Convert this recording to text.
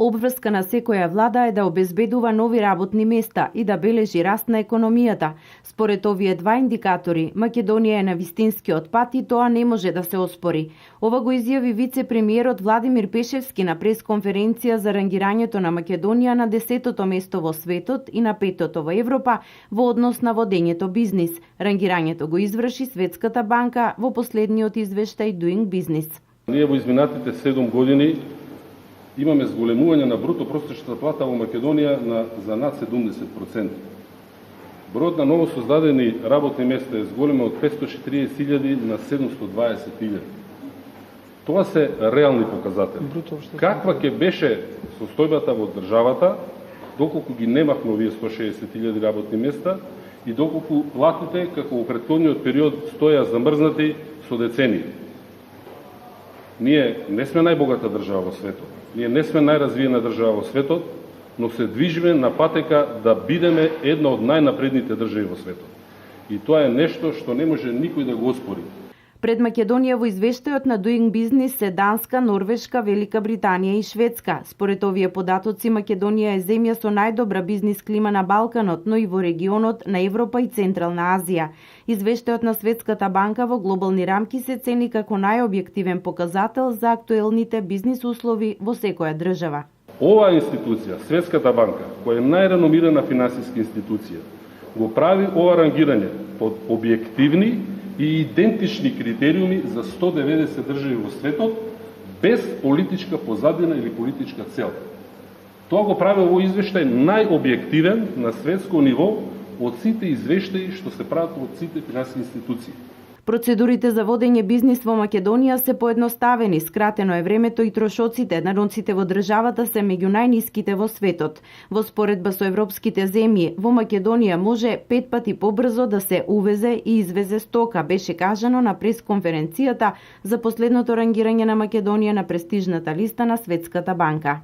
Обврска на секоја влада е да обезбедува нови работни места и да бележи раст на економијата. Според овие два индикатори, Македонија е на вистинскиот пат и тоа не може да се оспори. Ова го изјави вице-премиерот Владимир Пешевски на пресконференција за рангирањето на Македонија на 10-то место во светот и на 5-то во Европа во однос на водењето бизнис. Рангирањето го изврши Светската банка во последниот извештај Doing Business. Ние во изминатите 7 години имаме зголемување на бруто просечната плата во Македонија за над 70%. Бројот на ново создадени работни места е зголемен од 540.000 на 720.000. Тоа се реални показатели. Каква ќе беше состојбата во државата доколку ги немавме овие 160.000 работни места и доколку платите како во претходниот период стоја замрзнати со децении. Ние не сме најбогата држава во светот. Ние не сме најразвиена држава во светот, но се движиме на патека да бидеме една од најнапредните држави во светот. И тоа е нешто што не може никој да го оспори. Пред Македонија во извештајот на Doing Business се Данска, Норвешка, Велика Британија и Шведска. Според овие податоци, Македонија е земја со најдобра бизнис клима на Балканот, но и во регионот на Европа и Централна Азија. Извештајот на Светската банка во глобални рамки се цени како најобјективен показател за актуелните бизнис услови во секоја држава. Оваа институција, Светската банка, која е најреномирана финансиска институција, го прави ова рангирање под објективни и идентични критериуми за 190 држави во светот, без политичка позадина или политичка цел. Тоа го прави овој извештај најобјективен на светско ниво од сите извештаи што се прават од сите финансиски институции. Процедурите за водење бизнис во Македонија се поедноставени, скратено е времето и трошоците, нароците во државата се меѓу најниските во светот. Во споредба со европските земји, во Македонија може 5 пати побрзо да се увезе и извезе стока, беше кажано на пресконференцијата за последното рангирање на Македонија на престижната листа на Светската банка.